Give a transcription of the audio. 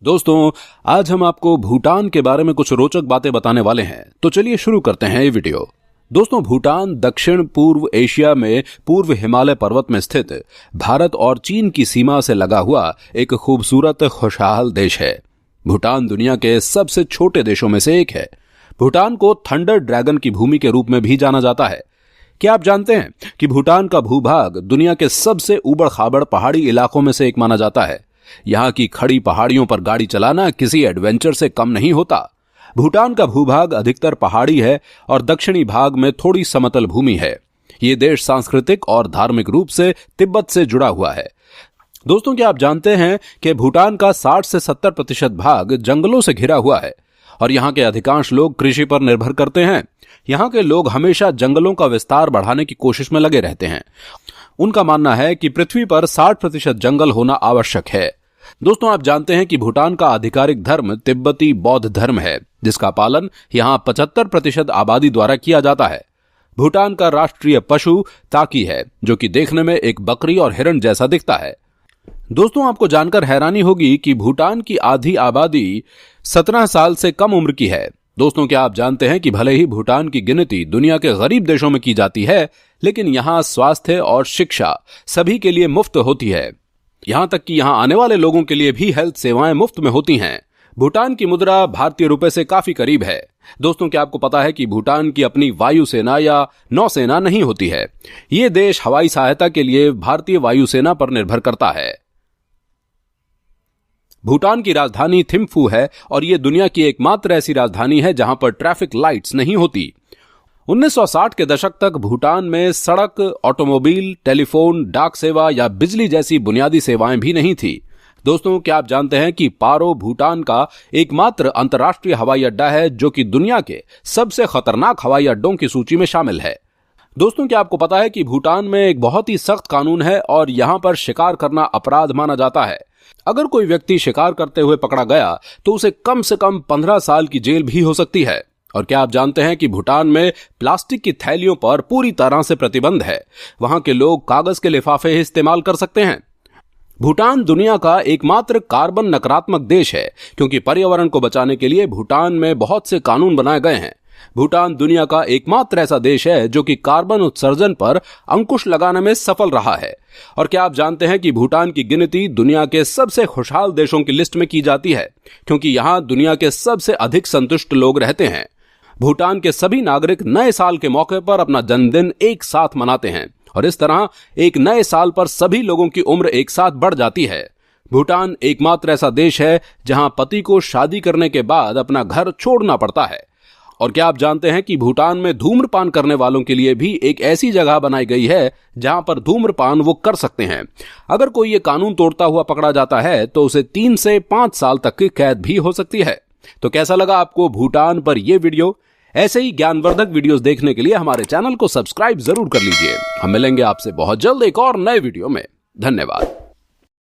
दोस्तों, आज हम आपको भूटान के बारे में कुछ रोचक बातें बताने वाले हैं, तो चलिए शुरू करते हैं ये वीडियो। दोस्तों, भूटान दक्षिण पूर्व एशिया में पूर्व हिमालय पर्वत में स्थित भारत और चीन की सीमा से लगा हुआ एक खूबसूरत खुशहाल देश है। भूटान दुनिया के सबसे छोटे देशों में से एक है। भूटान को थंडर ड्रैगन की भूमि के रूप में भी जाना जाता है। क्या आप जानते हैं कि भूटान का भूभाग दुनिया के सबसे ऊबड़ खाबड़ पहाड़ी इलाकों में से एक माना जाता है। यहाँ की खड़ी पहाड़ियों पर गाड़ी चलाना किसी एडवेंचर से कम नहीं होता। भूटान का भूभाग अधिकतर पहाड़ी है और दक्षिणी भाग में थोड़ी समतल भूमि है। ये देश सांस्कृतिक और धार्मिक रूप से तिब्बत से जुड़ा हुआ है। दोस्तों, क्या आप जानते हैं कि भूटान का 60 से 70% भाग जंगलों से घिरा हुआ है और यहाँ के अधिकांश लोग कृषि पर निर्भर करते हैं। यहाँ के लोग हमेशा जंगलों का विस्तार बढ़ाने की कोशिश में लगे रहते हैं। उनका मानना है कि पृथ्वी पर 60% जंगल होना आवश्यक है। दोस्तों, आप जानते हैं कि भूटान का आधिकारिक धर्म तिब्बती बौद्ध धर्म है, जिसका पालन यहाँ 75% आबादी द्वारा किया जाता है। भूटान का राष्ट्रीय पशु ताकी है, जो कि देखने में एक बकरी और हिरण जैसा दिखता है। दोस्तों, आपको जानकर हैरानी होगी कि भूटान की आधी आबादी 17 साल से कम उम्र की है। दोस्तों, क्या आप जानते हैं कि भले ही भूटान की गिनती दुनिया के गरीब देशों में की जाती है, लेकिन यहाँ स्वास्थ्य और शिक्षा सभी के लिए मुफ्त होती है। यहाँ तक कि यहाँ आने वाले लोगों के लिए भी हेल्थ सेवाएं मुफ्त में होती हैं। भूटान की मुद्रा भारतीय रुपए से काफी करीब है। दोस्तों, क्या आपको पता है कि भूटान की अपनी वायुसेना या नौसेना नहीं होती है। ये देश हवाई सहायता के लिए भारतीय वायुसेना पर निर्भर करता है। भूटान की राजधानी थिम्फू है और यह दुनिया की एकमात्र ऐसी राजधानी है जहां पर ट्रैफिक लाइट्स नहीं होती। 1960 के दशक तक भूटान में सड़क, ऑटोमोबाइल, टेलीफोन, डाक सेवा या बिजली जैसी बुनियादी सेवाएं भी नहीं थी। दोस्तों, क्या आप जानते हैं कि पारो भूटान का एकमात्र अंतर्राष्ट्रीय हवाई अड्डा है जो कि दुनिया के सबसे खतरनाक हवाई अड्डों की सूची में शामिल है। दोस्तों, क्या आपको पता है कि भूटान में एक बहुत ही सख्त कानून है और यहां पर शिकार करना अपराध माना जाता है। अगर कोई व्यक्ति शिकार करते हुए पकड़ा गया तो उसे कम से कम 15 साल की जेल भी हो सकती है। और क्या आप जानते हैं कि भूटान में प्लास्टिक की थैलियों पर पूरी तरह से प्रतिबंध है। वहां के लोग कागज के लिफाफे ही इस्तेमाल कर सकते हैं। भूटान दुनिया का एकमात्र कार्बन नकारात्मक देश है, क्योंकि पर्यावरण को बचाने के लिए भूटान में बहुत से कानून बनाए गए हैं। भूटान दुनिया का एकमात्र ऐसा देश है जो कि कार्बन उत्सर्जन पर अंकुश लगाने में सफल रहा है। और क्या आप जानते हैं कि भूटान की गिनती दुनिया के सबसे खुशहाल देशों की लिस्ट में की जाती है, क्योंकि यहां दुनिया के सबसे अधिक संतुष्ट लोग रहते हैं। भूटान के सभी नागरिक नए साल के मौके पर अपना जन्मदिन एक साथ मनाते हैं और इस तरह एक नए साल पर सभी लोगों की उम्र एक साथ बढ़ जाती है। भूटान एकमात्र ऐसा देश है जहां पति को शादी करने के बाद अपना घर छोड़ना पड़ता है। और क्या आप जानते हैं कि भूटान में धूम्रपान करने वालों के लिए भी एक ऐसी जगह बनाई गई है जहां पर धूम्रपान वो कर सकते हैं। अगर कोई ये कानून तोड़ता हुआ पकड़ा जाता है तो उसे 3 से 5 साल तक की कैद भी हो सकती है। तो कैसा लगा आपको भूटान पर यह वीडियो? ऐसे ही ज्ञानवर्धक वीडियोस देखने के लिए हमारे चैनल को सब्सक्राइब जरूर कर लीजिए। हम मिलेंगे आपसे बहुत जल्द एक और नए वीडियो में। धन्यवाद।